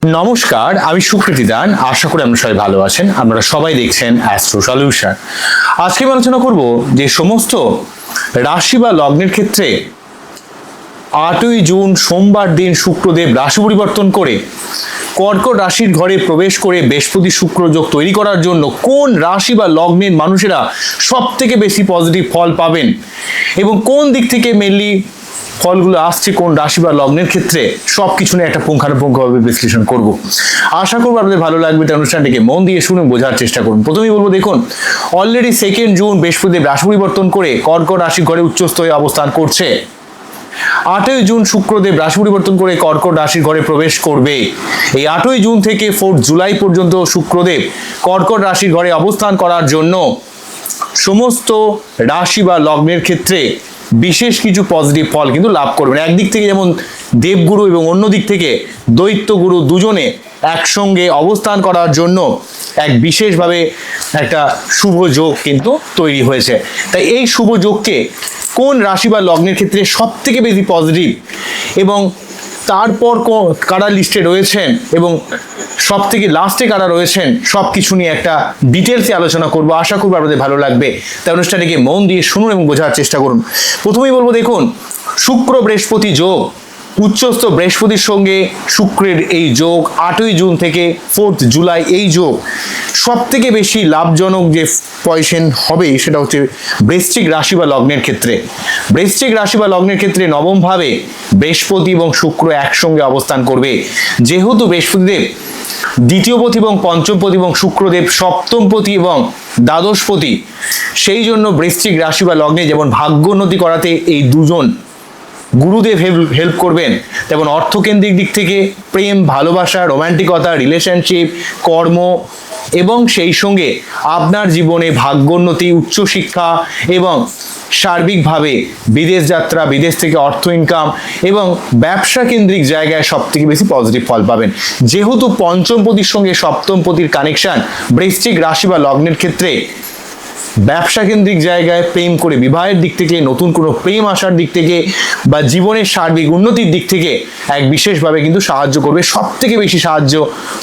নমস্কার, আমি সুকৃতি দান। আশা করি আপনারা সবাই ভালো আছেন। আপনারা সবাই দেখছেন অ্যাস্ট্রো সলিউশন। আজকে আমি আলোচনা করব যে সমস্ত রাশি বা লগ্নের ক্ষেত্রে 8ই জুন সোমবার দিন শুক্রদেব রাশি পরিবর্তন করে কর্কট রাশির ঘরে প্রবেশ করে বৃহস্পতি শুক্র যোগ তৈরি করার জন্য কোন রাশি বা লগ্নের মানুষেরা সব থেকে বেশি পজিটিভ ফল পাবেন এবং কোন দিক থেকে মেনলি ফলগুলো আসছে কোন রাশি বা লগ্নের ক্ষেত্রে সবকিছু নিয়ে একটা পুঙ্খানুপুঙ্খভাবে বিশ্লেষণ করব। আশা করবো আপনাদের ভালো লাগবে। তাই অনুষ্ঠানটিকে মন দিয়ে শুনে বোঝার চেষ্টা করুন। প্রথমেই বলবো, দেখুন, অলরেডি 2 জুন বৃহস্পতিদেব রাশি পরিবর্তন করে কর্কট রাশি ঘরে উচ্চস্থ হয়ে অবস্থান করছে। 8ই জুন শুক্রদেব রাশি পরিবর্তন করে কর্কট রাশির ঘরে প্রবেশ করবে। এই 8ই জুন থেকে 4 জুলাই পর্যন্ত শুক্রদেব কর্কট রাশির ঘরে অবস্থান করার জন্য সমস্ত রাশি বা লগ্নের ক্ষেত্রে বিশেষ কিছু পজিটিভ ফল কিন্তু লাভ করবেন। একদিক থেকে যেমন দেবগুরু এবং অন্য দিক থেকে দৈত্যগুরু দুজনে একসঙ্গে অবস্থান করার জন্য এক বিশেষভাবে একটা শুভ যোগ কিন্তু তৈরি হয়েছে। তাই এই শুভ যোগকে কোন রাশি বা লগ্নের ক্ষেত্রে সব থেকে বেশি পজিটিভ এবং তারপর কারা লিস্টে রয়েছেন এবং সব থেকে লাস্টে কারা রয়েছেন সব কিছু নিয়ে একটা ডিটেলসে আলোচনা করব। আশা করবো আপনাদের ভালো লাগবে। তাই অনুষ্ঠানটিকে মন দিয়ে শুনুন এবং বোঝার চেষ্টা করুন। প্রথমেই বলবো, দেখুন, শুক্র বৃহস্পতি যোগ, উচ্চস্থ বৃহস্পতির সঙ্গে শুক্রের এই যোগ 8ই জুন থেকে 4 জুলাই এই যোগ সব থেকে বেশি লাভজনক যে পজিশন হবে সেটা হচ্ছে বৃশ্চিক রাশি বা লগ্নের ক্ষেত্রে। বৃশ্চিক রাশি বা লগ্নের ক্ষেত্রে নবম ভাবে বৃহস্পতি এবং শুক্র একসঙ্গে অবস্থান করবে। যেহেতু বৃহস্পতিদেব দ্বিতীয়পতি এবং পঞ্চমপতি এবং শুক্রদেব সপ্তমপতি এবং দ্বাদশপতি, সেই জন্য বৃশ্চিক রাশি বা লগ্নে যেমন ভাগ্যোন্নতি করাতে এই দুজন গুরুদেব হেল্প করবেন, তেমন অর্থকেন্দ্রিক দিক থেকে প্রেম, ভালোবাসা, রোম্যান্টিকতা, রিলেশনশিপ, কর্ম এবং সেই সঙ্গে আপনার জীবনে ভাগ্যোন্নতি, উচ্চশিক্ষা এবং সার্বিকভাবে বিদেশ যাত্রা, বিদেশ থেকে অর্থ ইনকাম এবং ব্যবসা কেন্দ্রিক জায়গায় সব থেকে বেশি পজিটিভ ফল পাবেন। যেহেতু পঞ্চমপতির সঙ্গে সপ্তমপতির কানেকশন বৃশ্চিক রাশি বা লগ্নের ক্ষেত্রে ব্যবসা কেন্দ্রিক জায়গায় প্রেম করে বিবাহের দিক থেকে, নতুন কোনো প্রেম আসার দিক থেকে বা জীবনের সার্বিক উন্নতির দিক থেকে এক বিশেষভাবে কিন্তু সাহায্য করবে। সব থেকে বেশি সাহায্য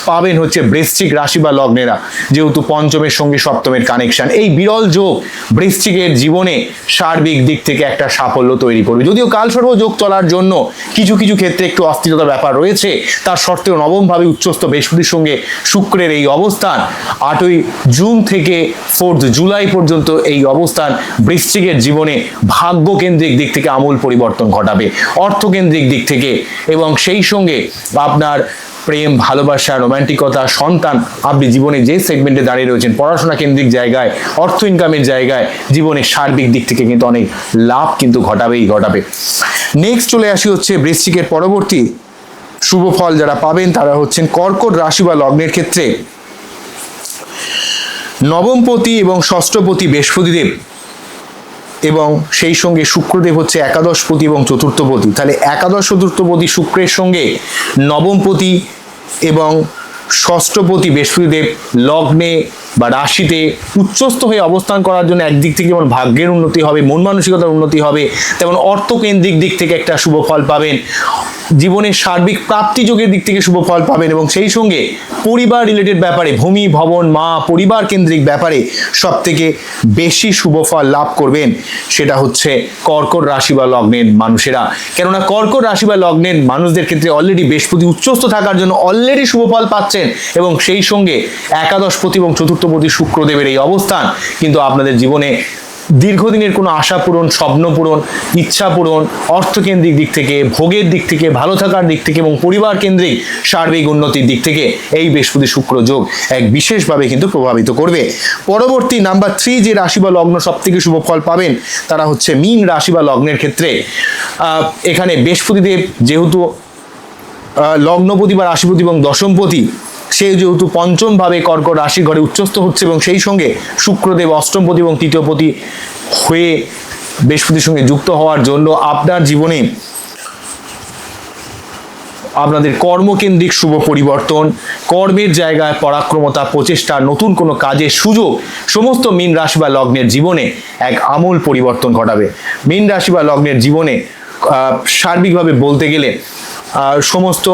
পাবেন হচ্ছে বৃশ্চিক রাশি বা লগ্নেরা, যেহেতু পঞ্চমের সঙ্গে সপ্তমের কানেকশন। এই বিরল যোগ বৃশ্চিকের জীবনে সার্বিক দিক থেকে একটা সাফল্য তৈরি করবে। যদিও কালসর্প যোগ চলার জন্য কিছু কিছু ক্ষেত্রে একটু অস্থিরতার ব্যাপার রয়েছে, তার সত্ত্বেও নবমভাবে উচ্চস্থ বৃহস্পতির সঙ্গে শুক্রের এই অবস্থান 8ই জুন থেকে 4 জুলাই পর্যন্ত এই অবস্থান বৃশ্চিকের জীবনে ভাগ্যকেন্দ্রিক দিক থেকে আমূল পরিবর্তন ঘটাবে, অর্থকেন্দ্রিক দিক থেকে এবং সেই সঙ্গে আপনার প্রেম, ভালোবাসা, রোম্যান্টিকতা, সন্তান, আপনি জীবনে যে সেগমেন্টে দাঁড়িয়ে রয়েছেন, পড়াশোনা কেন্দ্রিক জায়গায়, অর্থ ইনকামের জায়গায়, জীবনের সার্বিক দিক থেকে কিন্তু অনেক লাভ কিন্তু ঘটাবে। নেক্সট চলে আসি হচ্ছে বৃশ্চিকের পরবর্তী শুভ ফল যারা পাবেন তারা হচ্ছেন কর্কট রাশি বা লগ্নের ক্ষেত্রে নবমপতি এবং ষষ্ঠপতি বৃহস্পতিদেব এবং সেই সঙ্গে শুক্রদেব হচ্ছে একাদশপতি এবং চতুর্থপতি। তাহলে একাদশ চতুর্থপতি শুক্রের সঙ্গে নবমপতি এবং ষষ্ঠপতি বৃহস্পতিদেব লগ্নে বা রাশিতে উচ্চস্থ হয়ে অবস্থান করার জন্য একদিক থেকে যেমন ভাগ্যের উন্নতি হবে, মন মানসিকতার উন্নতি হবে, তেমন অর্থকেন্দ্রিক দিক থেকে একটা শুভ ফল পাবেন, জীবনের সার্বিক প্রাপ্তিযোগের দিক থেকে শুভ ফল পাবেন এবং সেই সঙ্গে পরিবার রিলেটেড ব্যাপারে, ভূমি, ভবন, মা, পরিবার কেন্দ্রিক ব্যাপারে সব থেকে বেশি শুভ ফল লাভ করবেন সেটা হচ্ছে কর্কট রাশি বা লগ্নের মানুষেরা। কেননা কর্কট রাশি বা লগ্নের মানুষদের ক্ষেত্রে অলরেডি বৃহস্পতি উচ্চস্থ থাকার জন্য অলরেডি শুভ ফল পাচ্ছেন এবং সেই সঙ্গে একাদশপতি এবং চতুর্থপতি শুক্রদেবের এই অবস্থান কিন্তু আপনাদের জীবনে দীর্ঘদিনের কোনো আশা পূরণ, স্বপ্ন পূরণ, ইচ্ছা পূরণ, অর্থকেন্দ্রিক দিক থেকে, ভোগের দিক থেকে, ভালো থাকার দিক থেকে এবং পরিবার কেন্দ্রিক সার্বিক উন্নতির দিক থেকে এই বৃহস্পতি শুক্র যোগ এক বিশেষভাবে কিন্তু প্রভাবিত করবে। পরবর্তী নাম্বার 3 যে রাশি বা লগ্ন সব থেকে শুভ ফল পাবেন তারা হচ্ছে মীন রাশি বা লগ্নের ক্ষেত্রে। এখানে বৃহস্পতিদেব যেহেতু লগ্নপতি বা রাশিপতি এবং দশমপতি, সে যেহেতু পঞ্চমভাবে কর্কট রাশি ঘরে উচ্চস্থ হচ্ছে এবং সেই সঙ্গে শুক্রদেব অষ্টমপতি এবং তৃতীয়পতি হয়ে বৃহস্পতির সঙ্গে যুক্ত হওয়ার জন্য আপনার জীবনে আপনাদের কর্মকেন্দ্রিক শুভ পরিবর্তন, কর্মের জায়গায় পরাক্রমতা, প্রচেষ্টা, নতুন কোনো কাজের সুযোগ সমস্ত মীন রাশি বা লগ্নের জীবনে এক আমূল পরিবর্তন ঘটাবে। মীন রাশি বা লগ্নের জীবনে সার্বিকভাবে বলতে গেলে সমস্ত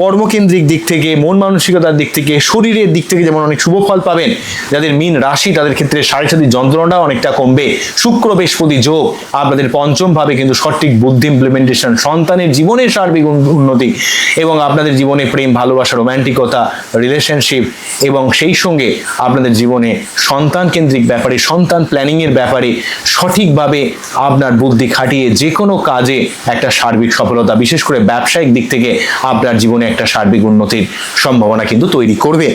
কর্মকেন্দ্রিক দিক থেকে, মন মানসিকতার দিক থেকে, শরীরের দিক থেকে যেমন অনেক শুভ ফল পাবেন। যাদের মীন রাশি তাদের ক্ষেত্রে শারীরিক যন্ত্রণা অনেকটা কমবে। শুক্র বৃহস্পতি যোগ আপনাদের পঞ্চম ভাবে কিন্তু সঠিক বুদ্ধি ইমপ্লিমেন্টেশন, সন্তানের জীবনের সার্বিক উন্নতি এবং আপনাদের জীবনে প্রেম, ভালোবাসা, রোম্যান্টিকতা, রিলেশনশিপ এবং সেই সঙ্গে আপনাদের জীবনে সন্তান কেন্দ্রিক ব্যাপারে, সন্তান প্ল্যানিং এর ব্যাপারে সঠিকভাবে আপনার বুদ্ধি খাটিয়ে যে কোনো কাজে একটা সার্বিক সফলতা, বিশেষ করে ব্যবসায়িক দিক থেকে আপনার জীবনে একটা সার্বিক উন্নতির সম্ভাবনা কিন্তু তৈরি করবে।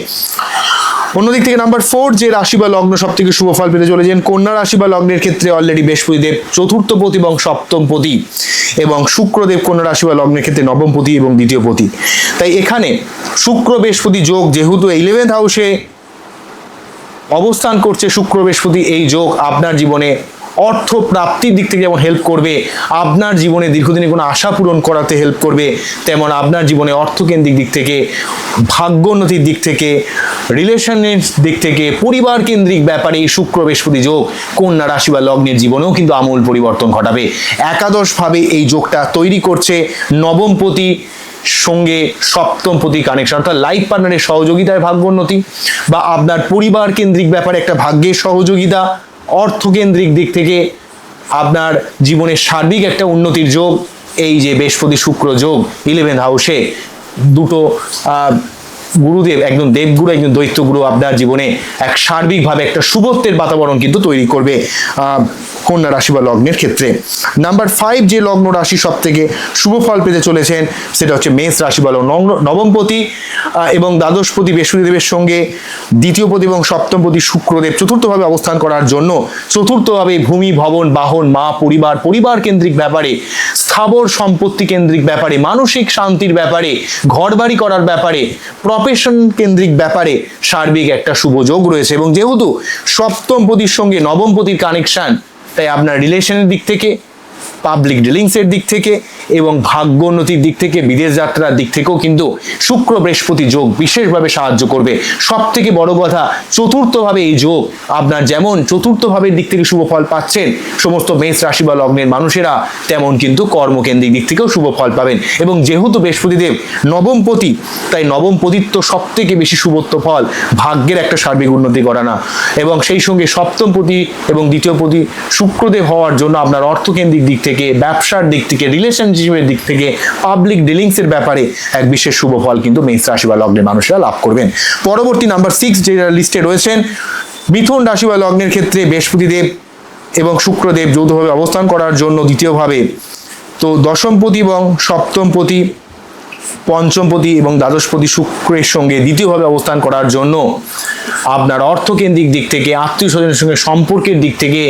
অন্যদিক থেকে নাম্বার 4 যে রাশি বা লগ্ন সব থেকে শুভ ফল পেতে চলেছেন, কন্যা রাশি বা লগ্নের ক্ষেত্রে অলরেডি বৃহস্পতিদেব চতুর্থ পতি এবং সপ্তম পতি এবং শুক্রদেব কন্যা রাশি বা লগ্নের ক্ষেত্রে নবম পতি এবং দ্বিতীয় পতি। তাই এখানে শুক্র বৃহস্পতি যোগ যেহেতু 11th হাউসে অবস্থান করছে, শুক্র বৃহস্পতি এই যোগ আপনার জীবনে অর্থ প্রাপ্তির দিক থেকে যেমন হেল্প করবে, আপনার জীবনে দীর্ঘদিনের কোনো আশা পূরণ করাতে হেল্প করবে, তেমন আপনার জীবনে অর্থকেন্দ্রিক দিক থেকে, ভাগ্যোন্নতির দিক থেকে, রিলেশনের দিক থেকে, পরিবার কেন্দ্রিক ব্যাপারে এই শুক্র বৃহস্পতি যোগ কন্যা রাশি বা লগ্নের জীবনেও কিন্তু আমূল পরিবর্তন ঘটাবে। একাদশভাবে এই যোগটা তৈরি করছে নবম পতি সঙ্গে সপ্তম পতি কানেকশন, অর্থাৎ লাইফ পার্টনারের সহযোগিতায় ভাগ্যোন্নতি বা আপনার পরিবার কেন্দ্রিক ব্যাপারে একটা ভাগ্যের সহযোগিতা, অর্থকেন্দ্রিক দিক থেকে আপনার জীবনের সার্বিক একটা উন্নতির যোগ। এই যে বৃহস্পতি শুক্র যোগ 11th হাউসে দুটো গুরুদেব, একজন দেবগুরু একজন দৈত্যগুরু আপনার জীবনে এক সার্বিকভাবে একটা শুভত্বের বাতাবরণ কিন্তু তৈরি করবে কন্যা রাশি বা লগ্নের ক্ষেত্রে। নাম্বার 5 যে লগ্ন রাশি সব থেকে শুভ ফল পেতে চলেছেন সেটা হচ্ছে মেষ রাশি বা নবমপতি এবং দ্বাদশপতি বৃহস্পতিদেবের সঙ্গে দ্বিতীয়পতি এবং সপ্তমপতি শুক্রদেব চতুর্থভাবে অবস্থান করার জন্য চতুর্থভাবে ভূমি, ভবন, বাহন, মা, পরিবার কেন্দ্রিক ব্যাপারে, স্থাবর সম্পত্তি কেন্দ্রিক ব্যাপারে, মানসিক শান্তির ব্যাপারে, ঘরবাড়ি করার ব্যাপারে, প্রফেশন কেন্দ্রিক ব্যাপারে সার্বিক একটা শুভ যোগ রয়েছে। এবং যেহেতু সপ্তম পতির সঙ্গে নবম পতির কানেকশন, তাই আপনার রিলেশনের দিক থেকে, পাবলিক ডিলিংসের দিক থেকে এবং ভাগ্যোন্নতির দিক থেকে, বিদেশ যাত্রার দিক থেকেও কিন্তু শুক্র বৃহস্পতি যোগ বিশেষভাবে সাহায্য করবে। সব থেকে বড় কথা, চতুর্থভাবে এই যোগ আপনার যেমন চতুর্থভাবের দিক থেকে শুভ ফল পাচ্ছেন সমস্ত মেষ রাশি বা লগ্নের মানুষেরা, তেমন কিন্তু কর্মকেন্দ্রিক দিক থেকেও শুভ ফল পাবেন। এবং যেহেতু বৃহস্পতিদেব নবমপতি, তাই নবমপতিত্ব সব থেকে বেশি শুভত্ব ফল, ভাগ্যের একটা সার্বিক উন্নতি করানো এবং সেই সঙ্গে সপ্তমপতি এবং দ্বিতীয়পতি শুক্রদেব হওয়ার জন্য আপনার অর্থকেন্দ্রিক দিক থেকে, ব্যবসার দিক থেকে, রিলেশনশিপের দিক থেকে, পাবলিক ডিলিংসের ব্যাপারে এক বিশেষ শুভ ফল কিন্তু মেষ রাশি বা লগ্নের মানুষেরা লাভ করবেন। পরবর্তী নাম্বার 6 যে লিস্টে রয়েছেন, মিথুন রাশি বা লগ্নের ক্ষেত্রে বৃহস্পতিদেব এবং শুক্রদেব যৌথভাবে অবস্থান করার জন্য দ্বিতীয়ভাবে, তো দশমপতি এবং সপ্তমপতি, পঞ্চমপতি এবং দ্বাদশপতি শুক্রের সঙ্গে দ্বিতীয়ভাবে অবস্থান করার জন্য আপনার অর্থকেন্দ্রিক দিক থেকে, আত্মীয় স্বজনের সঙ্গে সম্পর্কের দিক থেকে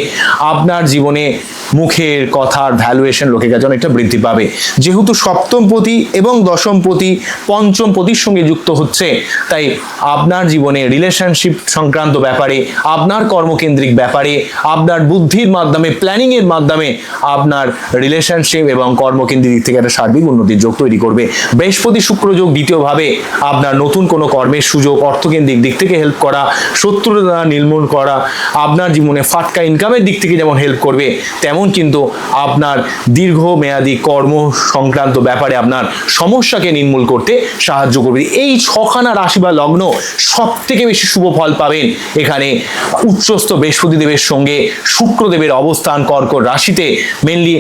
আপনার জীবনে মুখের কথার ভ্যালুয়েশন লোকের কাছে অনেকটা বৃদ্ধি পাবে। যেহেতু সপ্তমপতি এবং দশমপতি পঞ্চমপতির সঙ্গে যুক্ত হচ্ছে, তাই আপনার জীবনে রিলেশনশিপ সংক্রান্ত ব্যাপারে, আপনার কর্মকেন্দ্রিক ব্যাপারে, আপনার বুদ্ধির মাধ্যমে, প্ল্যানিং এর মাধ্যমে আপনার রিলেশনশিপ এবং কর্মকেন্দ্রিক দিক থেকে একটা সার্বিক উন্নতির যোগ তৈরি করবে। বৃহস্পতি শুক্র যোগ দ্বিতীয়ভাবে আপনার নতুন কোনো কর্মের সুযোগ, অর্থকেন্দ্রিক দিক থেকে হেল্প করা, শত্রুতা নির্মূল করা, আপনার জীবনে ফাটকা ইনকামের দিক থেকে যেমন হেল্প করবে, তেমন কিন্তু আপনার দীর্ঘমেয়াদী কর্ম সংক্রান্ত ব্যাপারে আপনার সমস্যাকে নির্মূল করতে সাহায্য করবে। এই ছখানা রাশি বা লগ্ন সব থেকে বেশি শুভ ফল পাবেন এখানে উচ্চস্থ বৃহস্পতিদেবের সঙ্গে শুক্রদেবের অবস্থান কর্কট রাশিতে। মেনলি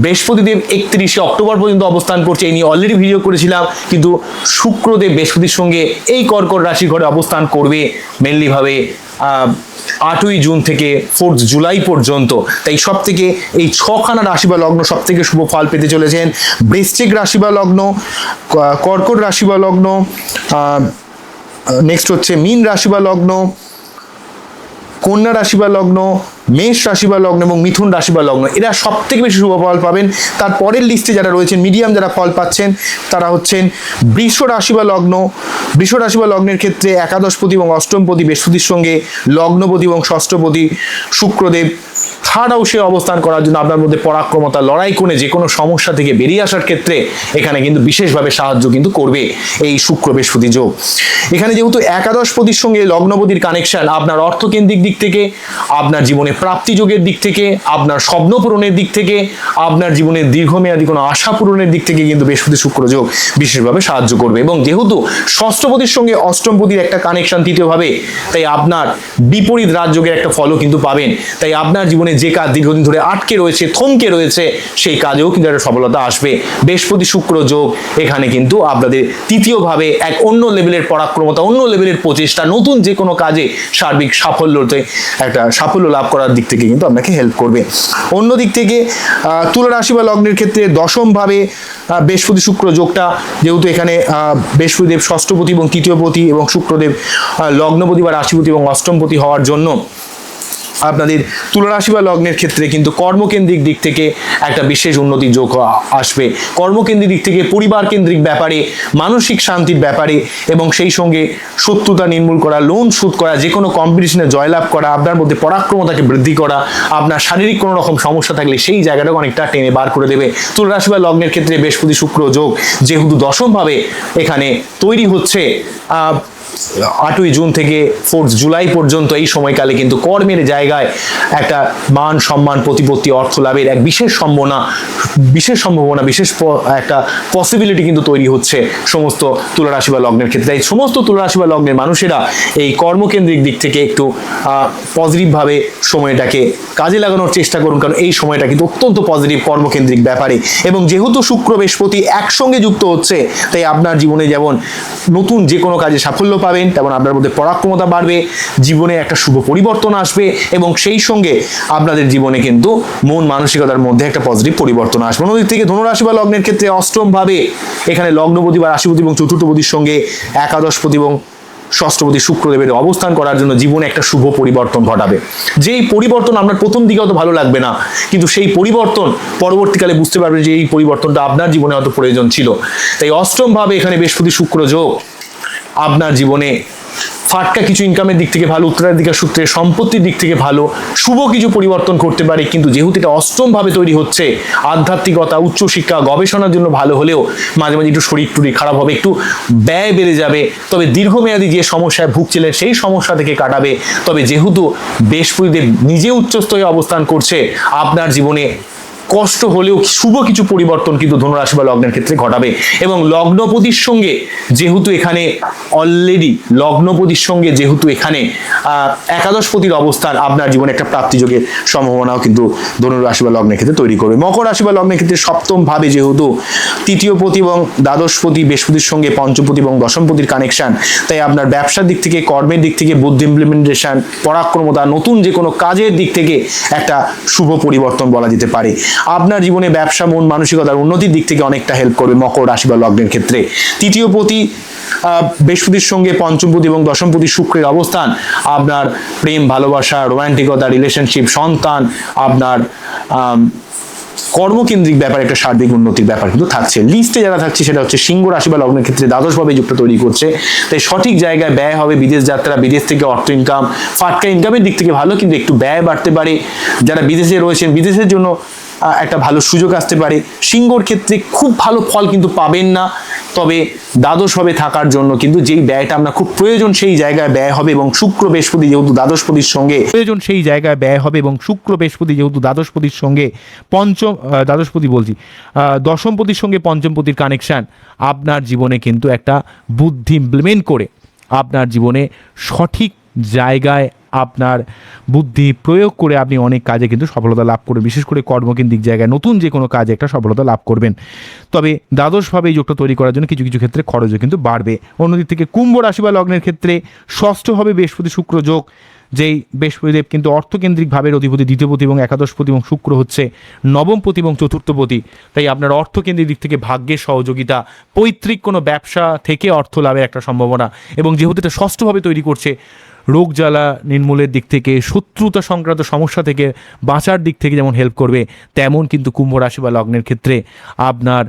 বৃহস্পতিদেব 31শে অক্টোবর পর্যন্ত অবস্থান করছে, এই নিয়ে অলরেডি ভিডিও করেছিলাম, কিন্তু শুক্রদেব বৃহস্পতির সঙ্গে এই কর্কট রাশির ঘরে অবস্থান করবে মেনলি ভাবে 8ই জুন থেকে 4 জুলাই পর্যন্ত। তাই সব থেকে এই ছখানা রাশি বা লগ্ন সব থেকে শুভ ফল পেতে চলেছেন। বৃশ্চিক রাশি বা লগ্ন, কর্কট রাশি বা লগ্ন, নেক্সট হচ্ছে মীন রাশি বা লগ্ন, কন্যা রাশি বা লগ্ন, মেষ রাশি বা লগ্ন এবং মিথুন রাশি বা লগ্ন, এরা সব থেকে বেশি শুভ ফল পাবেন। তার পরের লিস্টে যারা রয়েছেন, মিডিয়াম যারা ফল পাচ্ছেন তারা হচ্ছেন বৃষ রাশি বা লগ্ন। বৃষ রাশি বা লগ্নের ক্ষেত্রে একাদশপতি এবং অষ্টমপতি বৃহস্পতির সঙ্গে লগ্নপতি এবং ষষ্ঠপতি শুক্রদেব থার্ড হাউসে অবস্থান করার জন্য আপনার মধ্যে পরাক্রমতা, লড়াই করে যে কোনো সমস্যা থেকে বেরিয়ে আসার ক্ষেত্রে এখানে কিন্তু বিশেষভাবে সাহায্য কিন্তু করবে এই শুক্র বৃহস্পতি যোগ। এখানে যেহেতু একাদশপতির সঙ্গে লগ্নপতির কানেকশন, আপনার অর্থকেন্দ্রিক দিক থেকে, আপনার জীবনে প্রাপ্তি যোগের দিক থেকে, আপনার স্বপ্ন পূরণের দিক থেকে, আপনার জীবনের দীর্ঘমেয়াদী কোনো আশা পূরণের দিক থেকে কিন্তু বৃহস্পতি শুক্র যোগ বিশেষভাবে সাহায্য করবে। এবং যেহেতু ষষ্ঠপতির সঙ্গে অষ্টমপতির একটা কানেকশন তৃতীয়ভাবে, তাই আপনার বিপরীত রাজযোগের একটা ফলও কিন্তু পাবেন। তাই আপনার জীবনে যে কাজ দীর্ঘদিন ধরে আটকে রয়েছে, থমকে রয়েছে, সেই কাজেও কিন্তু একটা সফলতা আসবে। বৃহস্পতি শুক্র যোগ এখানে কিন্তু আপনাদের তৃতীয়ভাবে এক অন্য লেভেলের পরাক্রমতা, অন্য লেভেলের প্রচেষ্টা, নতুন যে কোনো কাজে সার্বিক সাফল্যতে একটা সাফল্য লাভ করার দিক থেকে কিন্তু আপনাকে হেল্প করবে। অন্য দিক থেকে তুলা রাশি বা লগ্নের ক্ষেত্রে দশমভাবে বৃহস্পতি শুক্র যোগটা, যেহেতু এখানে বৃহস্পতিদেব ষষ্ঠপতি এবং তৃতীয়পতি এবং শুক্রদেব লগ্নপতি বা রাশিপতি এবং অষ্টমপতি হওয়ার জন্য আপনাদের তুলা রাশি বা লগ্নের ক্ষেত্রে কিন্তু কর্মকেন্দ্রিক দিক থেকে একটা বিশেষ উন্নতির যোগ আসবে। কর্মকেন্দ্রিক দিক থেকে পরিবার কেন্দ্রিক ব্যাপারে, মানসিক শান্তির ব্যাপারে এবং সেই সঙ্গে শত্রুতা নির্মূল করা, লোন শোধ করা, যে কোনো কম্পিটিশনে জয়লাভ করা, আপনার মধ্যে পরাক্রমতাকে বৃদ্ধি করা, আপনার শারীরিক কোনো রকম সমস্যা থাকলে সেই জায়গাটাকে অনেকটা টেনে বার করে দেবে। তুলা রাশি বা লগ্নের ক্ষেত্রে বৃহস্পতি শুক্র যোগ যেহেতু দশমভাবে এখানে তৈরি হচ্ছে 8ই জুন থেকে 4 জুলাই পর্যন্ত, এই সময়কালে কিন্তু কর্মের জায়গায় একটা মান সম্মান, প্রতিপত্তি, অর্থ লাভের এক বিশেষ সম্ভাবনা, বিশেষ একটা পসিবিলিটি কিন্তু তৈরি হচ্ছে সমস্ত তুলা রাশি বা লগ্নের ক্ষেত্রে। এই সমস্ত তুলা রাশি বা লগ্নের মানুষেরা এই কর্মকেন্দ্রিক দিক থেকে একটু পজিটিভভাবে সময়টাকে কাজে লাগানোর চেষ্টা করুন, কারণ এই সময়টা কিন্তু অত্যন্ত পজিটিভ কর্মকেন্দ্রিক ব্যাপারে। এবং যেহেতু শুক্র বৃহস্পতি একসঙ্গে যুক্ত হচ্ছে, তাই আপনার জীবনে যেমন নতুন যে কোনো কাজে সাফল্য পাবেন, তেমন আপনার মধ্যে পরাক্রমতা বাড়বে, জীবনে একটা শুভ পরিবর্তন আসবে এবং সেই সঙ্গে আপনাদের জীবনে কিন্তু মন মানসিকতার মধ্যে একটা পজিটিভ পরিবর্তন আসবে। অন্যদিক থেকে ধনুরাশি বা লগ্নের ক্ষেত্রে অষ্টমভাবে এখানে লগ্নপতি বা রাশিপতি এবং চতুর্থপতির সঙ্গে একাদশপতি এবং ষষ্ঠপতি শুক্রদেবের অবস্থান করার জন্য জীবনে একটা শুভ পরিবর্তন ঘটাবে। যেই পরিবর্তন আপনার প্রথম দিকে অত ভালো লাগবে না, কিন্তু সেই পরিবর্তন পরবর্তীকালে বুঝতে পারবেন যে এই পরিবর্তনটা আপনার জীবনে অত প্রয়োজন ছিল। তাই অষ্টমভাবে এখানে বৃহস্পতি শুক্র যোগ আপনার জীবনে ফাটকা কিছু ইনকামের দিক থেকে ভালো, উত্তরাধিকার সূত্রে সম্পত্তির দিক থেকে ভালো, শুভ কিছু পরিবর্তন করতে পারে। কিন্তু যেহেতু এটা অষ্টমভাবে তৈরি হচ্ছে, আধ্যাত্মিকতা, উচ্চশিক্ষা, গবেষণার জন্য ভালো হলেও মাঝে মাঝে একটু শরীর টুরি খারাপ হবে, একটু ব্যয় বেড়ে যাবে। তবে দীর্ঘমেয়াদী যে সমস্যায় ভুগছিলেন সেই সমস্যা থেকে কাটাবে। তবে যেহেতু বৃহস্পতিদেব নিজে উচ্চস্তরে অবস্থান করছে, আপনার জীবনে কষ্ট হলেও শুভ কিছু পরিবর্তন কিন্তু ধনুরাশি বা লগ্নের ক্ষেত্রে ঘটাবে। এবং লগ্নপতির সঙ্গে যেহেতু এখানে একাদশপতির অবস্থান আপনার জীবনে একটা প্রাপ্তিযোগের সম্ভাবনাও কিন্তু ধনুরাশি বা লগ্নের ক্ষেত্রে তৈরি করবে। মকর রাশি বা লগ্নের ক্ষেত্রে সপ্তম ভাবে যেহেতু তৃতীয়পতি এবং দ্বাদশপতি বৃহস্পতির সঙ্গে পঞ্চমপতি এবং দশমপতির কানেকশন, তাই আপনার ব্যবসার দিক থেকে, কর্মের দিক থেকে, বুদ্ধি ইমপ্লিমেন্টেশন, পরাক্রমতা, নতুন যে কোনো কাজের দিক থেকে একটা শুভ পরিবর্তন বলা যেতে পারে। আপনার জীবনে ব্যবসা, মন মানসিকতার উন্নতির দিক থেকে অনেকটা হেল্প করবে মকর রাশি বা লগ্নের ক্ষেত্রে। তৃতীয়পতি বৃহস্পতির সঙ্গে পঞ্চমপতি এবং দশমপতি শুক্রের অবস্থান আপনার প্রেম, ভালোবাসা, রোমান্টিকতা, রিলেশনশিপ, সন্তান, আপনার কর্মকেন্দ্রিক ব্যাপারে একটা সার্বিক উন্নতির ব্যাপার কিন্তু থাকছে। লিস্টে যারা থাকছে সেটা হচ্ছে সিংহ রাশি বা লগ্নের ক্ষেত্রে দ্বাদশভাবে যুক্ত তৈরি করছে, তাই সঠিক জায়গায় ব্যয় হবে। বিদেশ যাত্রা, বিদেশ থেকে অর্থ ইনকাম, ফাটকা ইনকামের দিক থেকে ভালো, কিন্তু একটু ব্যয় বাড়তে পারে। যারা বিদেশে রয়েছেন, বিদেশের জন্য একটা ভালো সুযোগ আসতে পারে। সিংহর ক্ষেত্রে খুব ভালো ফল কিন্তু পাবেন না, তবে দ্বাদশভাবে থাকার জন্য কিন্তু যেই ব্যয়টা আপনার খুব প্রয়োজন সেই জায়গায় ব্যয় হবে। এবং শুক্র বৃহস্পতি যেহেতু দ্বাদশপতির সঙ্গে দশমপতির সঙ্গে পঞ্চমপতির কানেকশন, আপনার জীবনে কিন্তু একটা বুদ্ধি ইমপ্লিমেন্ট করে আপনার জীবনে সঠিক জায়গায় আপনার বুদ্ধি প্রয়োগ করে আপনি অনেক কাজে কিন্তু সফলতা লাভ করবেন। বিশেষ করে কর্মকেন্দ্রিক জায়গায় নতুন যে কোনো কাজে একটা সফলতা লাভ করবেন। তবে দ্বাদশভাবে এই যোগটা তৈরি করার জন্য কিছু কিছু ক্ষেত্রে খরচও কিন্তু বাড়বে। অন্যদিক থেকে কুম্ভ রাশি বা লগ্নের ক্ষেত্রে ষষ্ঠভাবে বৃহস্পতি শুক্র যোগ, যেই বৃহস্পতিদেব কিন্তু অর্থকেন্দ্রিক ভাবের অধিপতি, দ্বিতীয়পতি এবং একাদশপতি, এবং শুক্র হচ্ছে নবমপতি এবং চতুর্থপতি। তাই আপনার অর্থকেন্দ্রিক দিক থেকে ভাগ্যের সহযোগিতা, পৈতৃক কোনো ব্যবসা থেকে অর্থ লাভের একটা সম্ভাবনা। এবং যেহেতু এটা ষষ্ঠভাবে তৈরি করছে, রোগ জ্বালা নির্মূলের দিক থেকে, শত্রুতা সংক্রান্ত সমস্যা থেকে বাঁচার দিক থেকে যেমন হেল্প করবে, তেমন কিন্তু কুম্ভ রাশি বা লগ্নের ক্ষেত্রে আপনার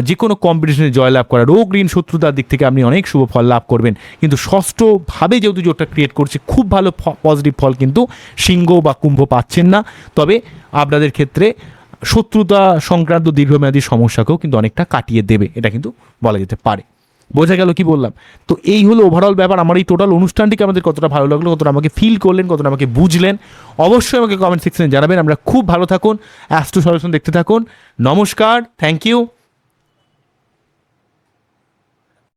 যে কোনো কম্পিটিশনে জয়লাভ করা, রোগ ঋণ শত্রুতার দিক থেকে আপনি অনেক শুভ ফল লাভ করবেন। কিন্তু ষষ্ঠভাবে যেহেতু জোটটা ক্রিয়েট করছে, খুব ভালো পজিটিভ ফল কিন্তু সিংহ বা কুম্ভ পাচ্ছেন না। তবে আপনাদের ক্ষেত্রে শত্রুতা সংক্রান্ত দীর্ঘমেয়াদী সমস্যাকেও কিন্তু অনেকটা কাটিয়ে দেবে, এটা কিন্তু বলা যেতে পারে। বোঝা গেল কি বললাম? তো এই হলো ওভারঅল ব্যাপার। আমার এই টোটাল অনুষ্ঠানটিকে আমাদের কতটা ভালো লাগলো, কতটা আমাকে ফিল করলেন, কতটা আমাকে বুঝলেন, অবশ্যই আমাকে কমেন্ট সেকশনে জানাবেন। আমরা খুব ভালো থাকুন, অ্যাস্ট্রো সলিউশন দেখতে থাকুন। নমস্কার, থ্যাংক ইউ।